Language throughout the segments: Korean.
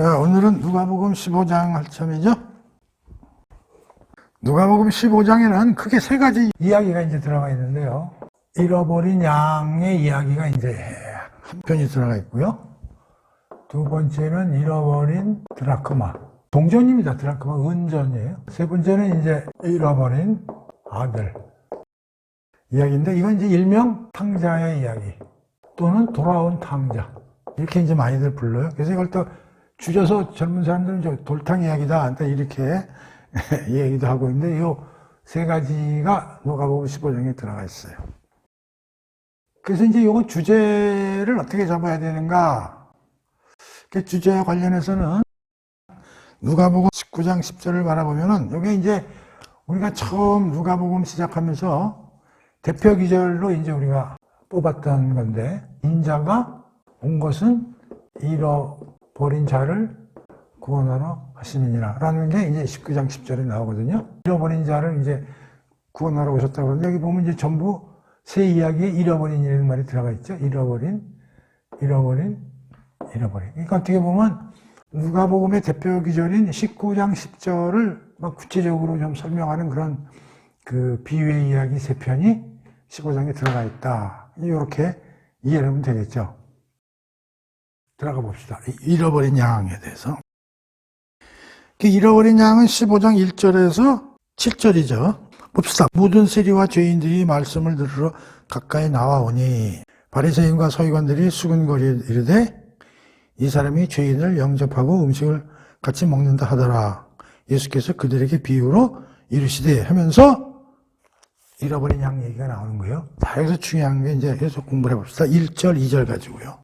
자, 오늘은 누가복음 15장 할 참이죠. 누가복음 15장에는 크게 세 가지 이야기가 이제 들어가 있는데요. 잃어버린 양의 이야기가 이제 한 편이 들어가 있고요. 두 번째는 잃어버린 드라크마. 동전입니다. 드라크마 은전이에요. 세 번째는 이제 잃어버린 아들 이야기인데, 이건 이제 일명 탕자의 이야기 또는 돌아온 탕자, 이렇게 이제 많이들 불러요. 그래서 이걸 또 줄여서 젊은 사람들은 저 돌탕 이야기다 이렇게 얘기도 하고 있는데, 이 세 가지가 누가복음 15장에 들어가 있어요. 그래서 이제 이거 주제를 어떻게 잡아야 되는가? 그 주제와 관련해서는 누가복음 19장 10절을 바라보면은, 이게 이제 우리가 처음 누가복음 시작하면서 대표 기절로 이제 우리가 뽑았던 건데, 인자가 온 것은 잃어버린 자를 구원하러 하심이니라 라는 게 이제 19장 10절에 나오거든요. 잃어버린 자를 이제 구원하러 오셨다고 그러는데, 여기 보면 이제 전부 새 이야기에 잃어버린이라는 말이 들어가 있죠. 잃어버린. 그러니까 어떻게 보면 누가복음의 대표 기절인 19장 10절을 막 구체적으로 좀 설명하는 그런 그 비유의 이야기 세 편이 15장에 들어가 있다. 이렇게 이해를 하면 되겠죠. 들어가 봅시다. 잃어버린 양에 대해서. 잃어버린 양은 15장 1절에서 7절이죠. 봅시다. 모든 세리와 죄인들이 말씀을 들으러 가까이 나와오니 바리새인과 서기관들이 수군거리 이르되 이 사람이 죄인을 영접하고 음식을 같이 먹는다 하더라. 예수께서 그들에게 비유로 이르시되 하면서 잃어버린 양 얘기가 나오는 거예요. 자, 여기서 중요한 게 이제 계속 공부를 해봅시다. 1절, 2절 가지고요.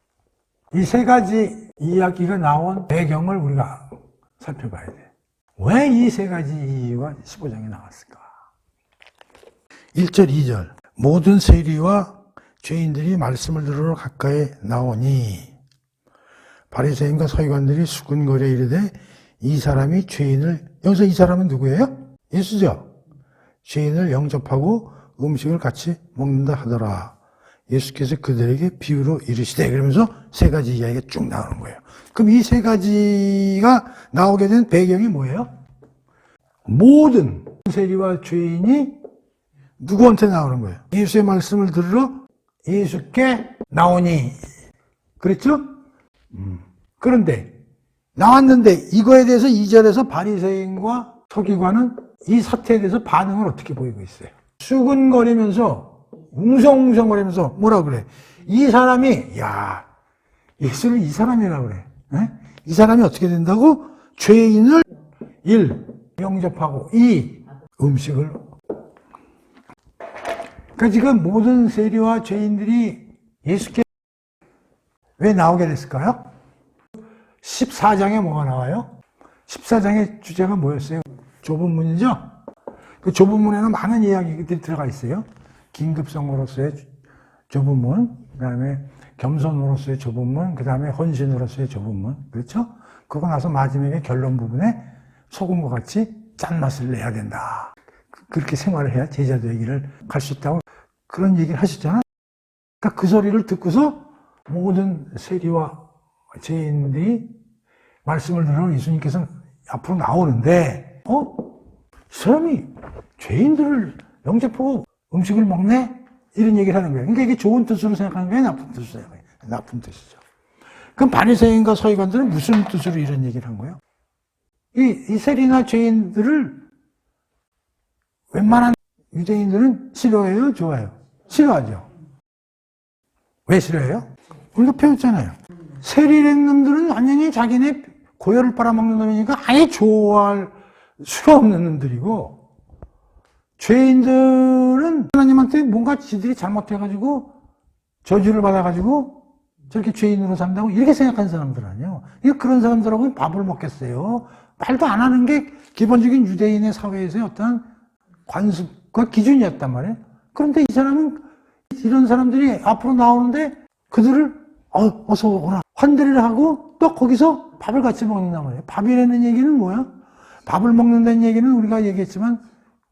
이 세 가지 이야기가 나온 배경을 우리가 살펴봐야 돼. 왜 이 세 가지 이유가 15장에 나왔을까? 1절, 2절. 모든 세리와 죄인들이 말씀을 들으러 가까이 나오니 바리새인과 서기관들이 수군거려 이르되 이 사람이 죄인을, 여기서 이 사람은 누구예요? 예수죠. 죄인을 영접하고 음식을 같이 먹는다 하더라. 예수께서 그들에게 비유로 이르시되, 그러면서 세 가지 이야기가 쭉 나오는 거예요. 그럼 이 세 가지가 나오게 된 배경이 뭐예요? 모든 세리와 죄인이 누구한테 나오는 거예요? 예수의 말씀을 들으러 예수께 나오니. 그랬죠? 그런데 나왔는데 이거에 대해서 2절에서 바리새인과 서기관은 이 사태에 대해서 반응을 어떻게 보이고 있어요? 수근거리면서 웅성웅성거리면서 뭐라 그래? 이 사람이, 야, 예수를 이 사람이라 그래. 에? 이 사람이 어떻게 된다고? 죄인을 1. 영접하고 2. 음식을. 그러니까 지금 모든 세리와 죄인들이 예수께 왜 나오게 됐을까요? 14장에 뭐가 나와요? 14장의 주제가 뭐였어요? 좁은 문이죠? 그 좁은 문에는 많은 이야기들이 들어가 있어요. 긴급성으로서의 좁은 문, 그 다음에 겸손으로서의 좁은 문, 그 다음에 헌신으로서의 좁은 문. 그렇죠? 그러고 나서 마지막에 결론 부분에 소금과 같이 짠맛을 내야 된다. 그렇게 생활을 해야 제자도의 길을 갈 수 있다고 그런 얘기를 하시잖아. 그러니까 그 소리를 듣고서 모든 세리와 죄인들이 말씀을 들으러 예수님께서 앞으로 나오는데, 이 사람이 죄인들을 영접하고 음식을 먹네? 이런 얘기를 하는 거예요. 그러니까 이게 좋은 뜻으로 생각하는 거예요? 나쁜 뜻으로 생각하는 거예요? 나쁜 뜻이죠. 그럼 바리새인과 서기관들은 무슨 뜻으로 이런 얘기를 한 거예요? 이 세리나 죄인들을 웬만한 유대인들은 싫어해요? 좋아해요? 싫어하죠. 왜 싫어해요? 우리가 배웠잖아요. 세리된 놈들은 완전히 자기네 고열을 빨아먹는 놈이니까 아예 좋아할 수가 없는 놈들이고, 죄인들은 하나님한테 뭔가 지들이 잘못해가지고 저주를 받아가지고 저렇게 죄인으로 산다고 이렇게 생각하는 사람들 아니에요. 그런 사람들하고 밥을 먹겠어요. 말도 안 하는 게 기본적인 유대인의 사회에서의 어떤 관습과 기준이었단 말이에요. 그런데 이 사람은, 이런 사람들이 앞으로 나오는데 그들을 어서 오라 환대를 하고 또 거기서 밥을 같이 먹는단 말이에요. 밥이라는 얘기는 뭐야? 밥을 먹는다는 얘기는 우리가 얘기했지만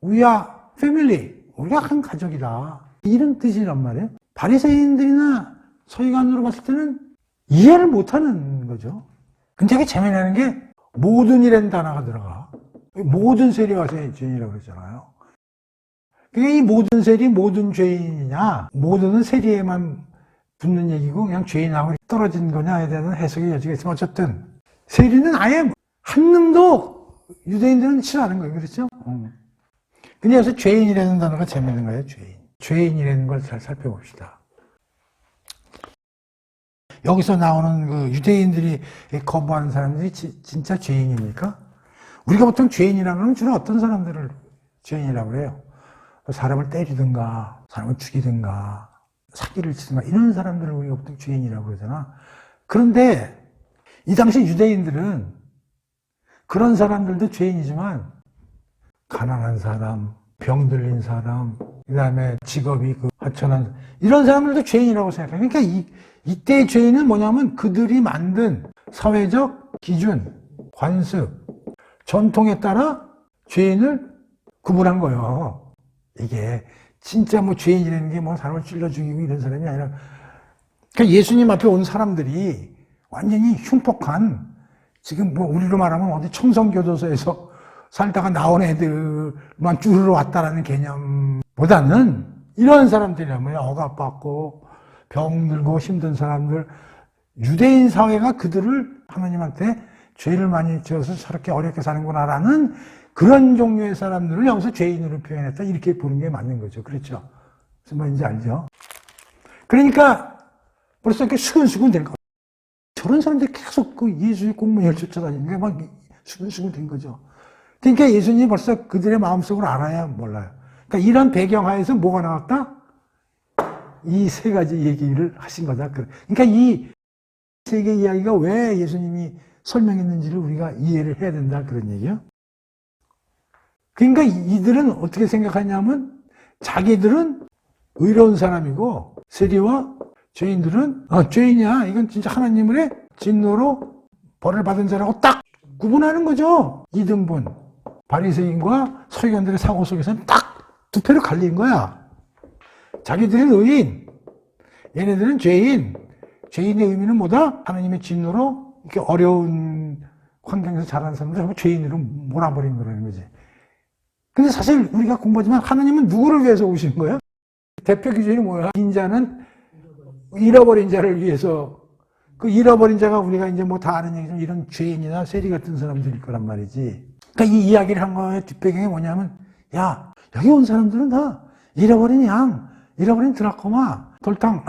We are family, 우리가 한 가족이다, 이런 뜻이란 말이에요. 바리새인들이나 서기관으로 봤을 때는 이해를 못하는 거죠. 근데 되게 재미나는 게 모든 이라는 단어가 들어가. 모든 세리와 죄인이라고 그랬잖아요. 그게 이 모든 세리, 모든 죄인이냐, 모든은 세리에만 붙는 얘기고 그냥 죄인하고 떨어진 거냐에 대한 해석의 여지가 있지만 어쨌든 세리는 아예 한능도 유대인들은 싫어하는 거예요. 그렇죠? 근데 여기서 죄인이라는 단어가 재밌는 거예요. 죄인. 죄인이라는 걸 잘 살펴봅시다. 여기서 나오는 그 유대인들이 거부하는 사람들이 진짜 죄인입니까? 우리가 보통 죄인이라고 하면 주로 어떤 사람들을 죄인이라고 해요? 사람을 때리든가, 사람을 죽이든가, 사기를 치든가, 이런 사람들을 우리가 보통 죄인이라고 그러잖아. 그런데 이 당시 유대인들은 그런 사람들도 죄인이지만 가난한 사람, 병들린 사람, 그 다음에 직업이 하천한, 이런 사람들도 죄인이라고 생각해요. 그러니까 이때의 죄인은 뭐냐면 그들이 만든 사회적 기준, 관습, 전통에 따라 죄인을 구분한 거예요. 이게 진짜 뭐 죄인이라는 게 뭐 사람을 찔러 죽이고 이런 사람이 아니라, 그러니까 예수님 앞에 온 사람들이 완전히 흉폭한, 지금 뭐 우리로 말하면 어디 청성교도소에서 살다가 나온 애들만 쭈르러 왔다라는 개념보다는 이런 사람들이라면 억압받고 병들고 힘든 사람들, 유대인 사회가 그들을 하나님한테 죄를 많이 지어서 저렇게 어렵게 사는구나라는 그런 종류의 사람들을 여기서 죄인으로 표현했다, 이렇게 보는 게 맞는 거죠. 그렇죠? 무슨 말인지 알죠? 그러니까 벌써 이렇게 수근수근 된 거. 저런 사람들이 계속 그 예수의 공문을 쫓아다니는 게 막 수근수근 된 거죠. 그러니까 예수님이 벌써 그들의 마음속으로 알아야 몰라요. 그러니까 이런 배경하에서 뭐가 나왔다? 이 세 가지 얘기를 하신 거다. 그러니까 이 세 개 이야기가 왜 예수님이 설명했는지를 우리가 이해를 해야 된다, 그런 얘기요. 그러니까 이들은 어떻게 생각하냐면 자기들은 의로운 사람이고 세리와 죄인들은 죄인이야, 이건 진짜 하나님의 진노로 벌을 받은 자라고 딱 구분하는 거죠. 이등분. 바리새인과 서기관들의 사고 속에서는 딱 두 패로 갈린 거야. 자기들은 의인, 얘네들은 죄인. 죄인의 의미는 뭐다? 하나님의 진노로 이렇게 어려운 환경에서 자라는 사람들 죄인으로 몰아버린 거라는 거지. 근데 사실 우리가 공부하지만 하나님은 누구를 위해서 오신 거야? 대표 기준이 뭐야? 인자는 잃어버린 자를 위해서, 그 잃어버린 자가 우리가 이제 뭐 다 아는 얘기지만 이런 죄인이나 세리 같은 사람들일 거란 말이지. 그러니까 이 이야기를 한 거의 뒷배경이 뭐냐면, 야, 여기 온 사람들은 다 잃어버린 양, 잃어버린 드라코마, 돌탕,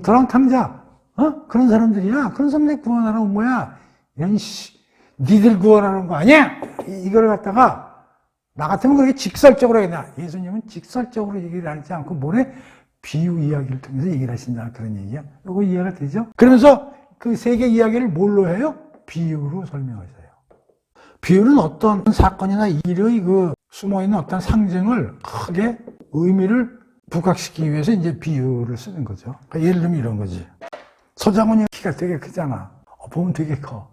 도랑탕자, 그런 사람들이야. 그런 사람들 구원하러 온 거야. 이런 니들 구원하는 거 아니야? 이걸 갖다가 나 같으면 그렇게 직설적으로 해야 돼. 예수님은 직설적으로 얘기를 하지 않고 뭐래? 비유 이야기를 통해서 얘기를 하신다, 그런 얘기야. 이거 이해가 되죠? 그러면서 그 세 개 이야기를 뭘로 해요? 비유로 설명하세요. 비유는 어떤 사건이나 일의 그 숨어있는 어떤 상징을 크게 의미를 부각시키기 위해서 이제 비유를 쓰는 거죠. 그러니까 예를 들면 이런 거지. 서장훈이 키가 되게 크잖아. 보면 되게 커.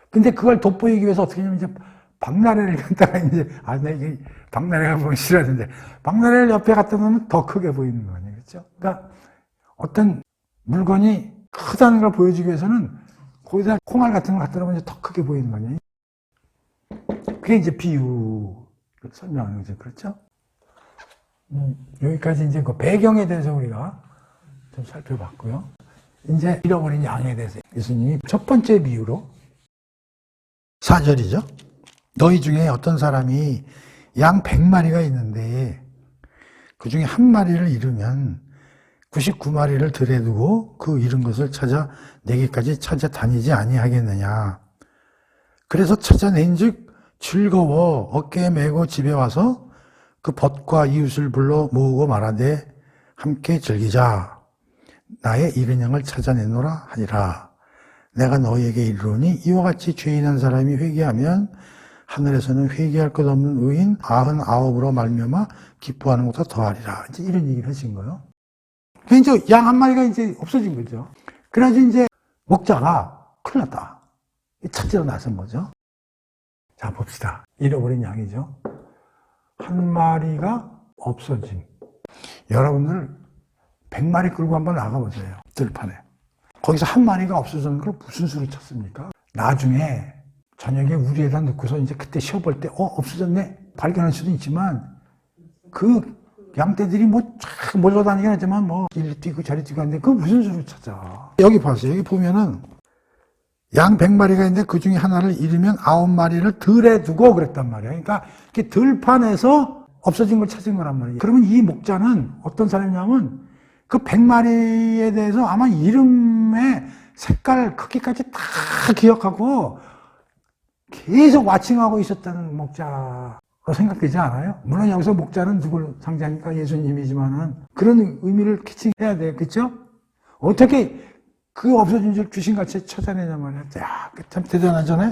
근데 그걸 돋보이기 위해서 어떻게 하냐면 이제 박나래를 갖다가 이제, 나 이게 박나래가 보기 싫어하는데, 박나래를 옆에 갖다 놓으면 더 크게 보이는 거 아니에요. 그렇죠? 그러니까 어떤 물건이 크다는 걸 보여주기 위해서는 거기다 콩알 같은 걸 갖다 놓으면 이제 더 크게 보이는 거 아니에요. 그게 이제 비유를 설명하는 거죠. 그렇죠? 여기까지 이제 그 배경에 대해서 우리가 좀 살펴봤고요. 이제 잃어버린 양에 대해서 예수님이 첫 번째 비유로 4절이죠. 너희 중에 어떤 사람이 양 100마리가 있는데 그 중에 한 마리를 잃으면 99마리를 들에 두고 그 잃은 것을 찾아 내게까지 찾아다니지 아니하겠느냐. 그래서 찾아낸즉 즐거워 어깨에 메고 집에 와서 그 벗과 이웃을 불러 모으고 말하되 함께 즐기자. 나의 잃은 양을 찾아내노라 하니라. 내가 너희에게 이르노니 이와 같이 죄인한 사람이 회개하면 하늘에서는 회개할 것 없는 의인 99으로 말미암아 기뻐하는 것보다 더하리라. 이제 이런 얘기를 하신 거예요. 그러니까 이제 양 한 마리가 이제 없어진 거죠. 그래가지고 이제 목자가 큰일 났다. 찾으러 나선 거죠. 자, 봅시다. 잃어버린 양이죠. 한 마리가 없어진. 여러분들 100마리 끌고 한번 나가보세요. 들판에. 거기서 한 마리가 없어졌는 걸 무슨 수로 찾습니까? 나중에 저녁에 우리에다 넣고서 이제 그때 시어볼 때 없어졌네 발견할 수도 있지만 그 양떼들이 뭐 쫙 몰려다니긴 하지만 뭐 이리 뛰고 저리 뛰고 하는데 그거 무슨 수로 찾아. 여기 봤어요. 여기 보면은 양 100마리가 있는데 그 중에 하나를 잃으면 9마리를 들에 두고 그랬단 말이야. 그러니까 이렇게 들판에서 없어진 걸 찾은 거란 말이에요. 그러면 이 목자는 어떤 사람이냐면 그 100마리에 대해서 아마 이름의 색깔, 크기까지 다 기억하고 계속 와칭하고 있었다는 목자로 생각되지 않아요? 물론 여기서 목자는 누굴 상징하니까 예수님이지만은 그런 의미를 캐치해야 돼요. 그렇죠? 어떻게 그 없어진 줄 귀신같이 찾아내냐 말이야. 야, 참 대단하잖아요?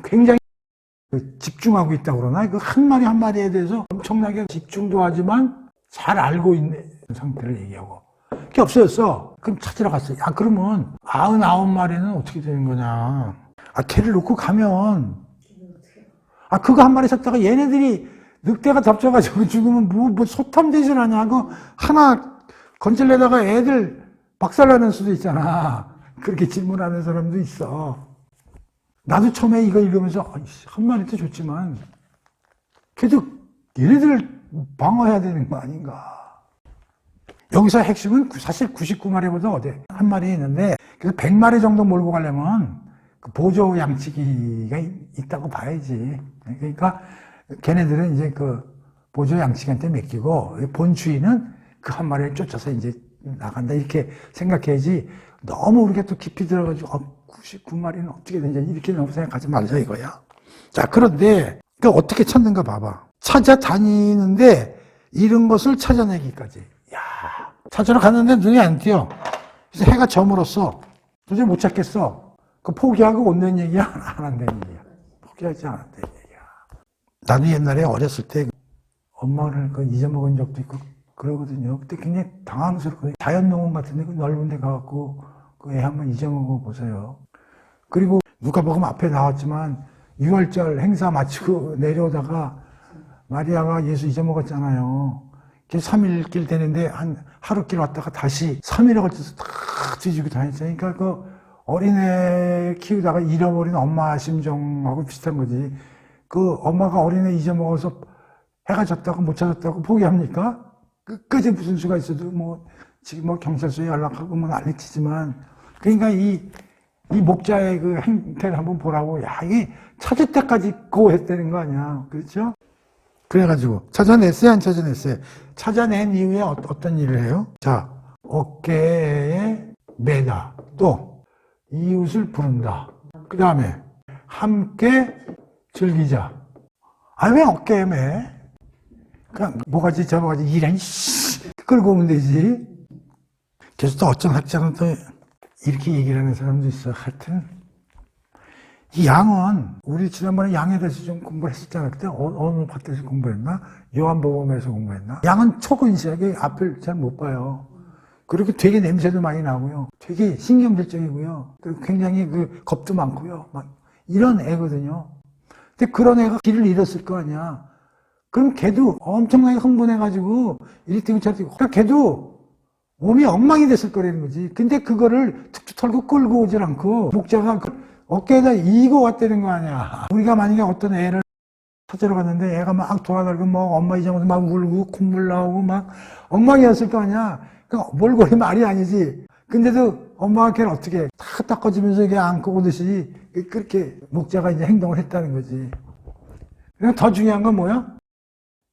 굉장히 집중하고 있다고 그러나? 그 한 마리 한 마리에 대해서 엄청나게 집중도 하지만 잘 알고 있는 상태를 얘기하고. 그게 없어졌어. 그럼 찾으러 갔어요. 야, 그러면 99마리는 어떻게 되는 거냐. 걔를 놓고 가면, 그거 한 마리 찾다가 얘네들이 늑대가 덮쳐가지고 죽으면 뭐 소탐대질 하냐. 그 하나 건질려다가 애들 박살나는 수도 있잖아. 그렇게 질문하는 사람도 있어. 나도 처음에 이거 읽으면서 한 마리도 좋지만 그래도 얘네들을 방어해야 되는 거 아닌가. 여기서 핵심은 사실 99마리보다 한 마리 있는데 그래서 100마리 정도 몰고 가려면 그 보조 양치기가 있다고 봐야지. 그러니까 걔네들은 이제 그 보조 양치기한테 맡기고 본 주인은 그 한 마리를 쫓아서 이제 나간다 이렇게 생각해야지. 너무 우리가 또 깊이 들어가지고 99마리는 어떻게 되냐 이렇게 너무 생각하지 말자 이거야. 자, 그런데 그 어떻게 찾는가 봐봐. 찾아다니는데 잃은 것을 찾아내기까지. 야, 찾으러 갔는데 눈이 안 띄어. 그래서 해가 저물었어. 도저히 못 찾겠어. 그 포기하고 온다는 얘기야? 안 한다는 얘기야. 포기하지 않았다는 얘기야. 나도 옛날에 어렸을 때 엄마를 잊어먹은 적도 있고 그러거든요. 그때 굉장히 당황스럽거든요. 자연농원 같은데 그 넓은 데 가갖고 그 애 한번 잊어먹어 보세요. 그리고 누가복음 앞에 나왔지만 6월절 행사 마치고 내려오다가 마리아가 예수 잊어먹었잖아요. 3일길 되는데 한 하루길 왔다가 다시 3일에 걸쳐서 다 뒤지고 다녔잖아요. 그러니까 그 어린애 키우다가 잃어버린 엄마 심정하고 비슷한 거지. 그 엄마가 어린애 잊어먹어서 해가 졌다고 못 찾았다고 포기합니까? 끝까지 무슨 수가 있어도 지금 경찰서에 연락하고 난리치지만 그러니까 이 목자의 그 행태를 한번 보라고. 야, 이게 찾을 때까지 고했다는 거 아니야. 그렇죠? 그래가지고 찾아냈어요, 안 찾아냈어요? 찾아낸 이후에 어떤 일을 해요? 자, 어깨에 매다. 또 이웃을 부른다. 그 다음에 함께 즐기자. 왜 어깨에 매? 그냥 뭐가지 저거가지 이런 끌고 오면 되지. 그래서 또 어떤 학자는 또 이렇게 얘기를 하는 사람도 있어. 하여튼 이 양은 우리 지난번에 양에 대해서 좀 공부를 했었잖아. 그때 어느 밖에서 공부했나? 요한복음에서 공부했나? 양은 초근시하게 앞을 잘 못 봐요. 그리고 되게 냄새도 많이 나고요. 되게 신경질적이고요. 그리고 굉장히 겁도 많고요. 막 이런 애거든요. 근데 그런 애가 길을 잃었을 거 아니야. 그럼 걔도 엄청나게 흥분해가지고 이리 뛰고 저리 뛰고. 그러니까 걔도 몸이 엉망이 됐을 거라는 거지. 근데 그거를 툭툭 털고 끌고 오질 않고 목자가 어깨에다 이고 왔다는 거 아니야. 우리가 만약에 어떤 애를 찾으러 갔는데 애가 막 돌아다니고 엄마 잊어먹어서 막 울고 콧물 나오고 막 엉망이었을 거 아니야. 그러니까 몰골이 말이 아니지. 근데도 엄마가 걔를 어떻게 탁 닦아주면서 이게 안고 오듯이 그렇게 목자가 이제 행동을 했다는 거지. 그러니까 더 중요한 건 뭐야?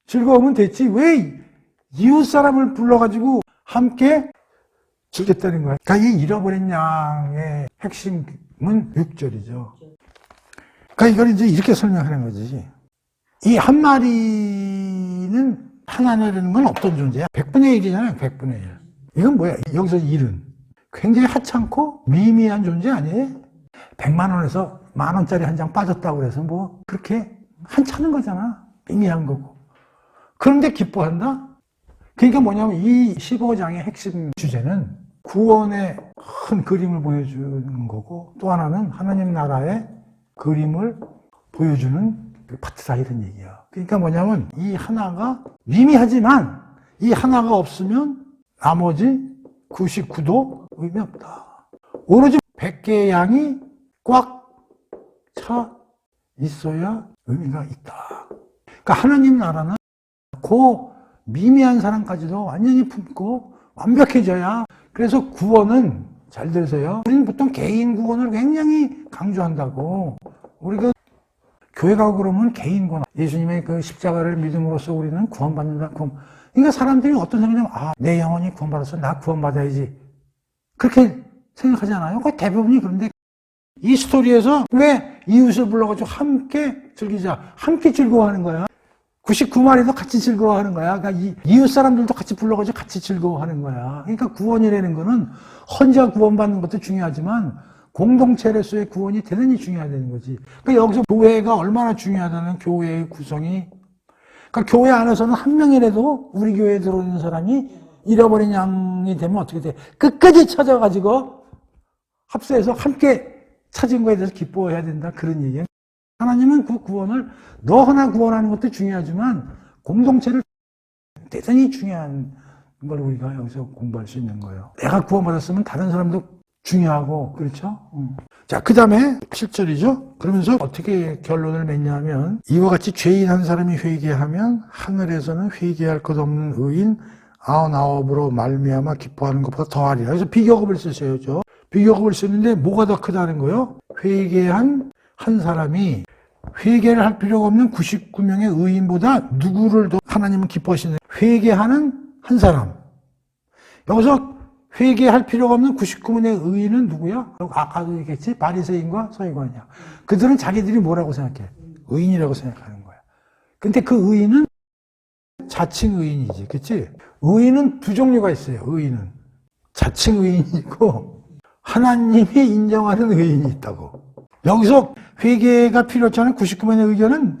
즐거우면 됐지. 왜 이웃 사람을 불러가지고 함께 즐겼다는 거야. 그러니까 이 잃어버린 양의 핵심은 6절이죠. 그러니까 이걸 이제 이렇게 설명하는 거지. 이 한 마리는 하나라는 건 어떤 존재야? 100분의 1이잖아요. 100분의 1. 이건 뭐야? 여기서 1은 굉장히 하찮고 미미한 존재 아니에요? 100만 원에서 10,000원짜리 한 장 빠졌다고 그래서 그렇게 한찮은 거잖아. 미미한 거고. 그런데 기뻐한다? 그러니까 뭐냐면 이 15장의 핵심 주제는 구원의 큰 그림을 보여주는 거고 또 하나는 하나님 나라의 그림을 보여주는 그 파트다 이런 얘기야. 그러니까 뭐냐면 이 하나가 미미하지만 이 하나가 없으면 나머지 99도 의미 없다. 오로지 100개의 양이 꽉 차 있어야 의미가 있다. 그러니까 하나님 나라는 그 미미한 사랑까지도 완전히 품고 완벽해져야. 그래서 구원은 잘 들으세요. 우리는 보통 개인 구원을 굉장히 강조한다고. 우리가 교회 가고 그러면 개인 구원, 예수님의 그 십자가를 믿음으로써 우리는 구원받는다. 그러니까 사람들이 어떤 생각이냐면, 내 영혼이 구원받았어. 나 구원받아야지. 그렇게 생각하잖아요. 거의 대부분이 그런데 이 스토리에서 왜 이웃을 불러가지고 함께 즐기자, 함께 즐거워하는 거야. 99마리도 같이 즐거워하는 거야. 그러니까 이웃 사람들도 같이 불러가지고 같이 즐거워하는 거야. 그러니까 구원이라는 거는 혼자 구원받는 것도 중요하지만 공동체로서의 구원이 대단히 중요하다는 거지. 그러니까 여기서 교회가 얼마나 중요하다는 교회의 구성이. 그러니까 교회 안에서는 한 명이라도 우리 교회에 들어오는 사람이 잃어버린 양이 되면 어떻게 돼? 끝까지 찾아가지고 합세해서 함께 찾은 거에 대해서 기뻐해야 된다. 그런 얘기예요. 하나님은 그 구원을 너 하나 구원하는 것도 중요하지만 공동체를 대단히 중요한 걸 우리가 여기서 공부할 수 있는 거예요. 내가 구원받았으면 다른 사람도 중요하고, 그렇죠? 자, 그 다음에 7절이죠. 그러면서 어떻게 결론을 맺냐면, 이와 같이 죄인 한 사람이 회개하면 하늘에서는 회개할 것 없는 의인 99으로 말미암아 기뻐하는 것보다 더하리라. 그래서 비교급을 쓰셔야죠. 비교급을 쓰는데 뭐가 더 크다는 거예요? 회개한 한 사람이 회개를 할 필요가 없는 99명의 의인보다 누구를 더 하나님은 기뻐하시는? 회개하는 한 사람. 여기서 회개할 필요가 없는 99명의 의인은 누구야? 아까도 얘기했지? 바리새인과 서기관이야. 그들은 자기들이 뭐라고 생각해? 의인이라고 생각하는 거야. 근데 그 의인은 자칭 의인이지, 그치? 의인은 두 종류가 있어요. 의인은 자칭 의인이 있고 하나님이 인정하는 의인이 있다고. 여기서 회개가 필요 없지 않은 99명의 의견은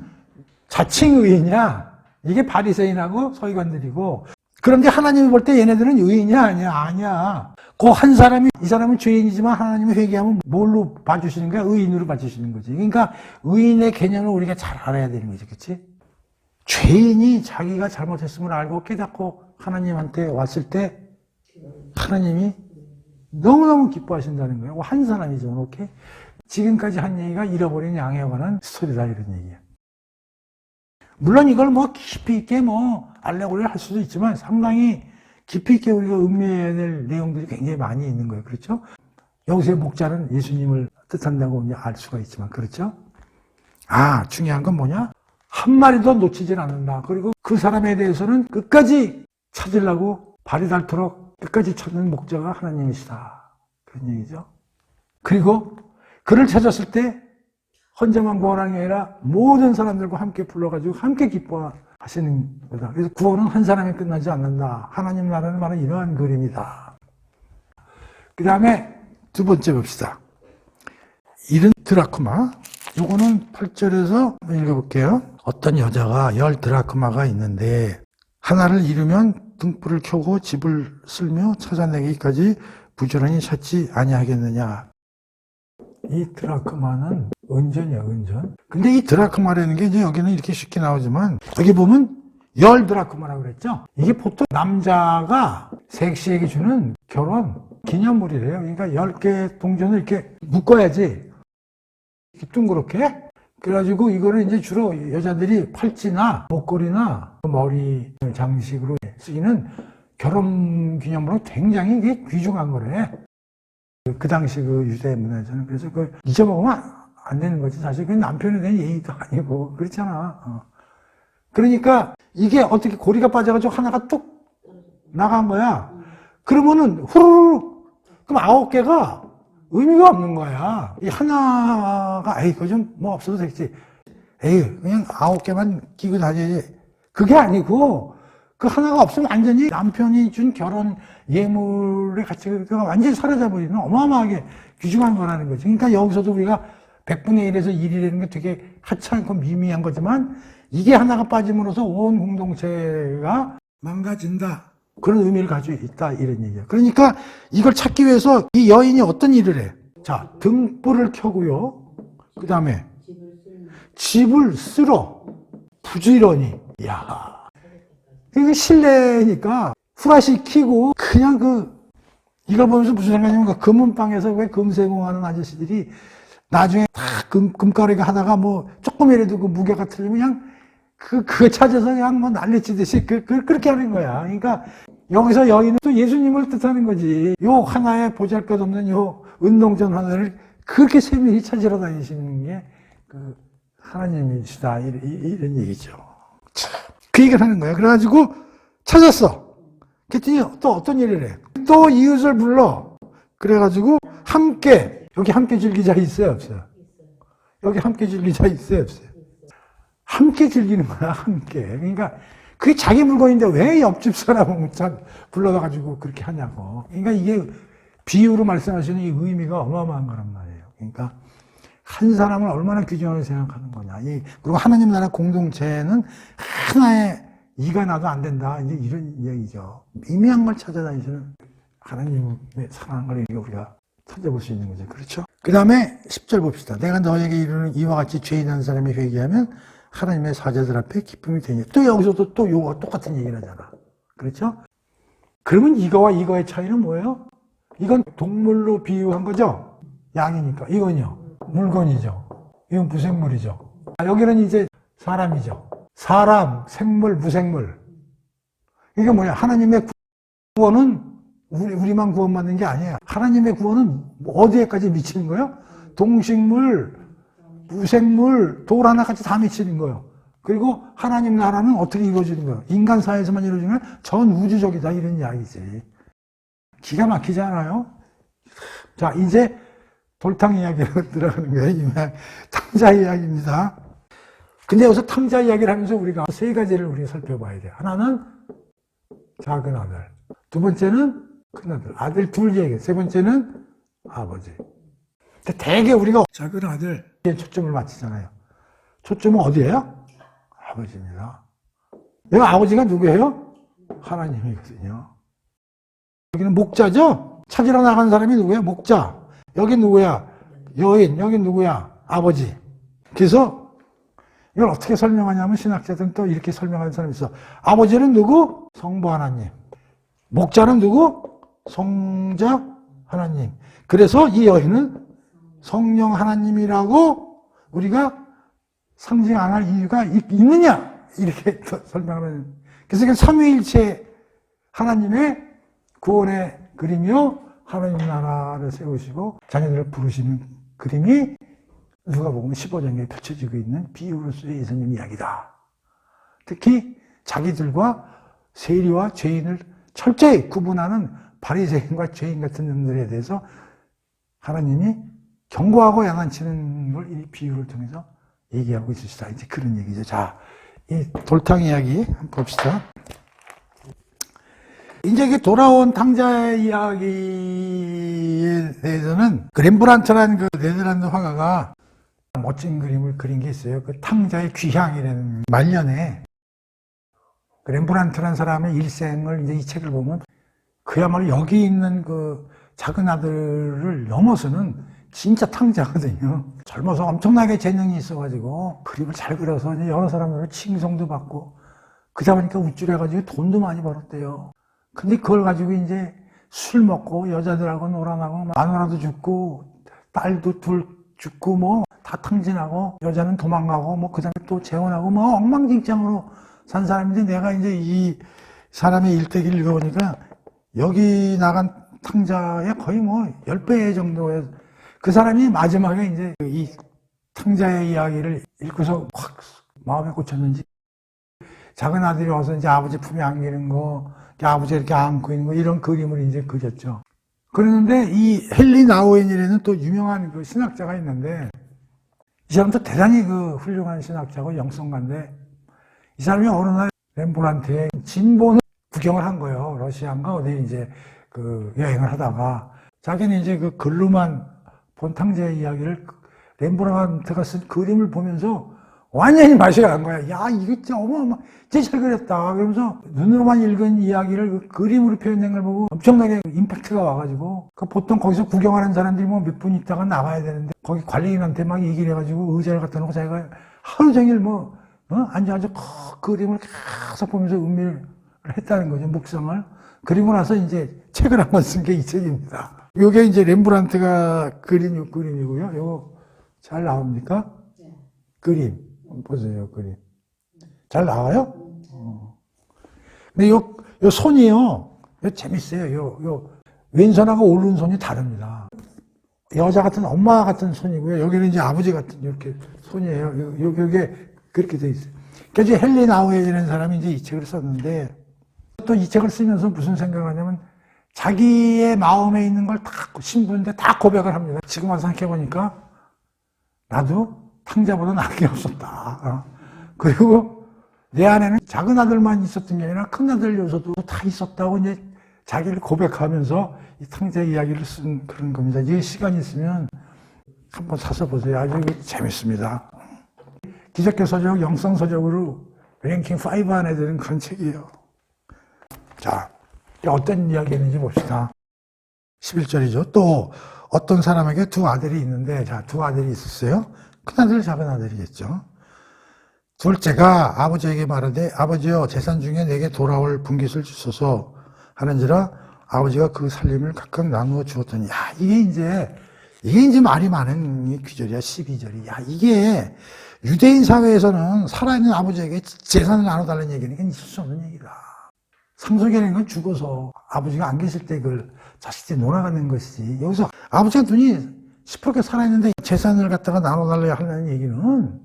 자칭 의인이야. 이게 바리새인하고 서기관들이고. 그런데 하나님이 볼 때 얘네들은 의인이야? 아니야. 그 한 사람이, 이 사람은 죄인이지만 하나님이 회개하면 뭘로 봐주시는 거야? 의인으로 봐주시는 거지. 그러니까 의인의 개념을 우리가 잘 알아야 되는 거지, 그치? 죄인이 자기가 잘못했음을 알고 깨닫고 하나님한테 왔을 때 하나님이 너무너무 기뻐하신다는 거예요. 한 사람이죠, 이렇게. 지금까지 한 얘기가 잃어버린 양에 관한 스토리다, 이런 얘기예요. 물론 이걸 깊이 있게 알레고리를 할 수도 있지만 상당히 깊이 있게 우리가 음미해야 될 내용들이 굉장히 많이 있는 거예요. 그렇죠? 여기서의 목자는 예수님을 뜻한다고 알 수가 있지만, 그렇죠? 중요한 건 뭐냐? 한 마리도 놓치질 않는다. 그리고 그 사람에 대해서는 끝까지 찾으려고 발이 닳도록 끝까지 찾는 목자가 하나님이시다. 그런 얘기죠. 그리고 그를 찾았을 때 혼자만 구원하는 게 아니라 모든 사람들과 함께 불러가지고 함께 기뻐하시는 거다. 그래서 구원은 한 사람에 끝나지 않는다. 하나님 나라는 바로 이러한 그림이다. 그 다음에 두 번째 봅시다. 이른 드라크마. 요거는 8절에서 읽어볼게요. 어떤 여자가 10 드라크마가 있는데 하나를 잃으면 등불을 켜고 집을 쓸며 찾아내기까지 부지런히 찾지 아니하겠느냐. 이 드라크마는 은전이야, 은전. 근데 이 드라크마라는 게 이제 여기는 이렇게 쉽게 나오지만 여기 보면 10 드라크마라고 그랬죠. 이게 보통 남자가 섹시에게 주는 결혼 기념물이래요. 그러니까 10개 동전을 이렇게 묶어야지. 이렇게 둥그렇게. 그래가지고 이거를 이제 주로 여자들이 팔찌나 목걸이나 머리 장식으로 쓰이는 결혼 기념물은 굉장히 이게 귀중한 거래. 그 당시 그 유대 문화에서는. 그래서 그걸 잊어먹으면 안 되는 거지. 사실 그 남편에 대한 예의도 아니고 그렇잖아. 그러니까 이게 어떻게 고리가 빠져가지고 하나가 뚝 나간 거야. 그러면은 후루룩 그럼 9개가 의미가 없는 거야. 이 하나가 그거 좀 없어도 되겠지. 그냥 9개만 끼고 다녀야지. 그게 아니고 그 하나가 없으면 완전히 남편이 준 결혼 예물의 가치가 완전히 사라져버리는 어마어마하게 귀중한 거라는 거지. 그러니까 여기서도 우리가 100분의 1에서 1이라는 게 되게 하찮고 미미한 거지만 이게 하나가 빠짐으로써 온 공동체가 망가진다. 그런 의미를 가지고 있다, 이런 얘기예요. 그러니까 이걸 찾기 위해서 이 여인이 어떤 일을 해? 자, 등불을 켜고요. 그 다음에 집을 쓸어. 부지런히. 이야. 이게 실내니까 후라시 켜고 그냥 이걸 보면서 무슨 생각이냐면 금은방에서 왜 금세공하는 아저씨들이 나중에 다 금가루가 하다가 뭐 조금이라도 그 무게가 틀리면 그냥 그거 찾아서 그냥 뭐 난리치듯이 그렇게 하는 거야. 그러니까 여기서 여인은 또 예수님을 뜻하는 거지. 요 하나에 보잘것없는 요 운동전 하나를 그렇게 세밀히 찾으러 다니시는 게 그 하나님이시다. 이런 얘기죠. 그 얘기를 하는 거야. 그래가지고 찾았어. 그랬더니 또 어떤 일을 해. 또 이웃을 불러. 그래가지고 함께, 여기 함께 즐기자 있어요, 없어요? 여기 함께 즐기자 있어요, 없어요? 함께 즐기는 거야, 함께. 그러니까 그게 자기 물건인데 왜 옆집 사람을 불러가지고 그렇게 하냐고. 그러니까 이게 비유로 말씀하시는 이 의미가 어마어마한 거란 말이에요. 그러니까 한 사람을 얼마나 귀중하게 생각하는 거냐. 그리고 하나님 나라 공동체는 하나의 이가 나도 안 된다. 이제 이런 얘기죠. 미미한 걸 찾아다니시는 하나님의 사랑하는 걸 우리가 찾아볼 수 있는 거죠. 그렇죠? 그 다음에 10절 봅시다. 내가 너에게 이르는 이와 같이 죄인한 사람이 회개하면 하나님의 사자들 앞에 기쁨이 되니. 또 여기서도 또 요거 똑같은 얘기를 하잖아. 그렇죠? 그러면 이거와 이거의 차이는 뭐예요? 이건 동물로 비유한 거죠? 양이니까. 이건요? 물건이죠. 이건 무생물이죠. 여기는 이제 사람이죠. 사람, 생물, 무생물. 이게 뭐냐? 하나님의 구원은 우리만 구원받는 게 아니에요. 하나님의 구원은 어디에까지 미치는 거예요? 동식물, 무생물, 돌 하나까지 다 미치는 거예요. 그리고 하나님 나라는 어떻게 이루어지는 거예요? 인간 사회에서만 이루어지는 건 전 우주적이다 이런 이야기지. 기가 막히지 않아요? 자, 이제 돌탕 이야기로 들어가는 거예요. 탕자 이야기입니다. 근데 여기서 탕자 이야기를 하면서 우리가 세 가지를 우리가 살펴봐야 돼요. 하나는 작은 아들. 두 번째는 큰 아들. 아들 둘 얘기. 세 번째는 아버지. 근데 대개 우리가 작은 아들에 초점을 맞추잖아요. 초점은 어디예요? 아버지입니다. 내가 아버지가 누구예요? 하나님이거든요. 여기는 목자죠? 찾으러 나간 사람이 누구예요? 목자. 여기 누구야? 여인. 여기 누구야? 아버지. 그래서 이걸 어떻게 설명하냐면 신학자들은 또 이렇게 설명하는 사람이 있어. 아버지는 누구? 성부 하나님. 목자는 누구? 성자 하나님. 그래서 이 여인은 성령 하나님이라고 우리가 상징 안 할 이유가 있느냐? 이렇게 설명하는. 그래서 이게 삼위일체 하나님의 구원의 그림이요. 하나님 나라를 세우시고 자녀들을 부르시는 그림이 누가복음 15장에 펼쳐지고 있는 비유로서의 예수님 이야기다. 특히 자기들과 세리와 죄인을 철저히 구분하는 바리새인과 죄인 같은 놈들에 대해서 하나님이 경고하고 야단치는 걸 이 비유를 통해서 얘기하고 있으시다. 이제 그런 얘기죠. 자, 이 돌탕 이야기 한번 봅시다. 이제 그 돌아온 탕자의 이야기에 대해서는 그 렘브란트라는 그 네덜란드 화가가 멋진 그림을 그린 게 있어요. 그 탕자의 귀향이라는 말년에 그 렘브란트라는 사람의 일생을 이제 이 책을 보면 그야말로 여기 있는 그 작은 아들을 넘어서는 진짜 탕자거든요. 젊어서 엄청나게 재능이 있어가지고 그림을 잘 그려서 이제 여러 사람들을 칭송도 받고 그러다 보니까 우쭐해가지고 돈도 많이 벌었대요. 근데 그걸 가지고 이제 술 먹고 여자들하고 놀아나고 마누라도 죽고 딸도 둘 죽고 뭐 다 탕진하고 여자는 도망가고 뭐 그다음에 또 재혼하고 뭐 엉망진창으로 산 사람인데 내가 이제 이 사람의 일대기를 읽어보니까 여기 나간 탕자의 거의 뭐 10배 정도의 그 사람이 마지막에 이제 이 탕자의 이야기를 읽고서 확 마음에 꽂혔는지 작은 아들이 와서 이제 아버지 품에 안기는 거, 아버지 이렇게 안고 있는 거 이런 그림을 이제 그렸죠. 그러는데 이 헨리 나우엔이라는 또 유명한 그 신학자가 있는데 이 사람도 대단히 그 훌륭한 신학자고 영성가인데 이 사람이 어느 날 렘브란트의 진본을 구경을 한 거예요. 러시아인가 어디 이제 그 여행을 하다가 자기는 이제 그 글로만 본 탕자의 이야기를 렘브란트가 쓴 그림을 보면서 완전히 맛이 간 거야. 야, 이거 진짜 어마어마, 진짜 잘 그렸다. 그러면서 눈으로만 읽은 이야기를 그 그림으로 표현된 걸 보고 엄청나게 임팩트가 와가지고, 그 보통 거기서 구경하는 사람들이 뭐 몇 분 있다가 나와야 되는데, 거기 관리인한테 막 얘기를 해가지고 의자를 갖다 놓고 자기가 하루 종일 뭐, 앉아가지고 그림을 계속 보면서 음미를 했다는 거죠. 묵상을. 그리고 나서 이제 책을 한 권 쓴 게 이 책입니다. 요게 이제 렘브란트가 그린 요 그림이고요. 요거 잘 나옵니까? 그림. 보세요, 그림. 잘 나와요? 근데 요 손이요. 요 재밌어요. 요 왼손하고 오른손이 다릅니다. 여자 같은 엄마 같은 손이고요. 여기는 이제 아버지 같은 이렇게 손이에요. 요게 그렇게 돼 있어요. 그래서 헨리 나우에이라는 사람이 이제 이 책을 썼는데 또 이 책을 쓰면서 무슨 생각을 하냐면 자기의 마음에 있는 걸 다 신부인데 다 고백을 합니다. 지금 와서 생각해보니까 나도 탕자보다 나은 게 없었다. 그리고 내 안에는 작은 아들만 있었던 게 아니라 큰 아들 요소도 다 있었다고 이제 자기를 고백하면서 이 탕자 이야기를 쓴 그런 겁니다. 이게 시간이 있으면 한번 사서 보세요. 아주 재밌습니다. 기독교 서적, 영성 서적으로 랭킹 5 안에 드는 그런 책이에요. 자, 어떤 이야기인지 봅시다. 11절이죠. 또 어떤 사람에게 두 아들이 있는데, 자, 두 아들이 있었어요. 큰 아들, 작은 아들이겠죠. 둘째가 아버지에게 말하되 아버지여 재산 중에 내게 돌아올 분깃을 주소서 하는지라 아버지가 그 살림을 각각 나누어 주었더니 야 이게 이제 말이 많은 귀절이야. 12절이. 야 이게 유대인 사회에서는 살아있는 아버지에게 재산을 나눠달라는 얘기는 있을 수 없는 얘기다. 상속이라는 건 죽어서 아버지가 안 계실 때 그걸 자식들이 놀아가는 것이지. 여기서 아버지가 눈이 시퍼렇게 살아있는데 재산을 갖다가 나눠달라야 하는 얘기는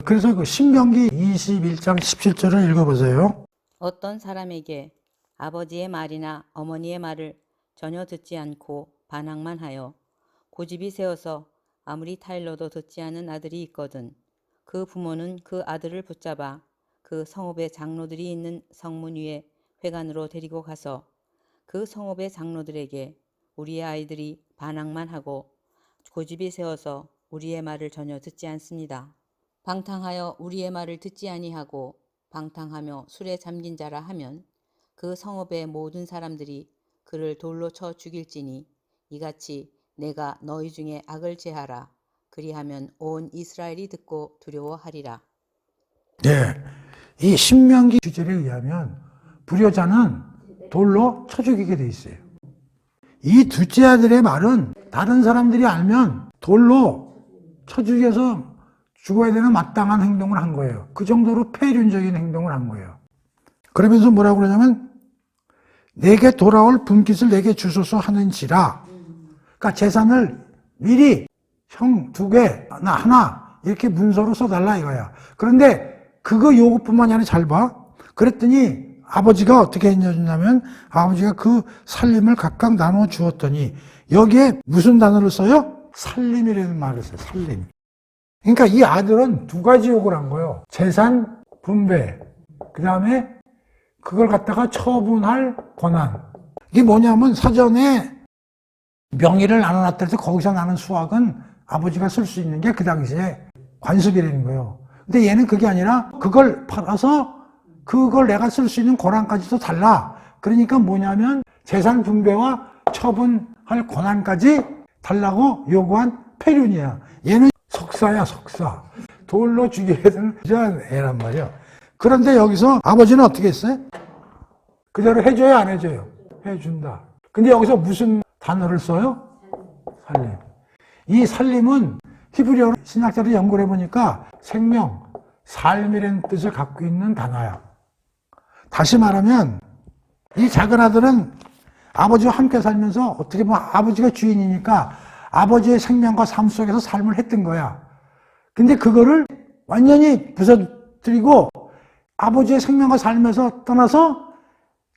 그래서 그 신명기 21장 17절을 읽어보세요. 어떤 사람에게 아버지의 말이나 어머니의 말을 전혀 듣지 않고 반항만 하여 고집이 세어서 아무리 타일러도 듣지 않은 아들이 있거든 그 부모는 그 아들을 붙잡아 그 성읍의 장로들이 있는 성문 위에 회관으로 데리고 가서 그 성읍의 장로들에게 우리의 아이들이 반항만 하고 고집이 세어서 우리의 말을 전혀 듣지 않습니다. 방탕하여 우리의 말을 듣지 아니하고 방탕하며 술에 잠긴 자라 하면 그 성읍의 모든 사람들이 그를 돌로 쳐 죽일지니 이같이 내가 너희 중에 악을 제하라. 그리하면 온 이스라엘이 듣고 두려워하리라. 네, 이 신명기 규절에 의하면 불효자는 돌로 쳐 죽이게 돼 있어요. 이 둘째 아들의 말은 다른 사람들이 알면 돌로 쳐 죽여서 죽어야 되는 마땅한 행동을 한 거예요. 그 정도로 폐륜적인 행동을 한 거예요. 그러면서 뭐라고 그러냐면 내게 돌아올 분깃을 내게 주소서 하는지라. 그러니까 재산을 미리 형 2개, 나 하나 이렇게 문서로 써달라 이거야. 그런데 그거 요구뿐만이 아니라 잘 봐. 그랬더니 아버지가 어떻게 했냐면 아버지가 그 살림을 각각 나눠 주었더니 여기에 무슨 단어를 써요? 살림이라는 말을 써요. 살림. 그러니까 이 아들은 2가지 요구를 한 거예요. 재산 분배, 그 다음에 그걸 갖다가 처분할 권한. 이게 뭐냐면 사전에 명의를 나눠놨더니 거기서 나는 수확은 아버지가 쓸 수 있는 게 그 당시에 관습이라는 거예요. 근데 얘는 그게 아니라 그걸 팔아서 그걸 내가 쓸 수 있는 권한까지도 달라. 그러니까 뭐냐면 재산 분배와 처분할 권한까지 달라고 요구한 폐륜이야. 얘는 석사야, 석사. 돌로 죽여야 되는 애란 말이야. 그런데 여기서 아버지는 어떻게 했어요? 그대로 해줘요, 안 해줘요? 해준다. 근데 여기서 무슨 단어를 써요? 살림. 이 살림은 히브리어로 신학자들이 연구를 해보니까 생명, 삶이라는 뜻을 갖고 있는 단어야. 다시 말하면 이 작은 아들은 아버지와 함께 살면서 어떻게 보면 아버지가 주인이니까 아버지의 생명과 삶 속에서 삶을 했던 거야. 근데 그거를 완전히 부서뜨리고 아버지의 생명과 삶에서 떠나서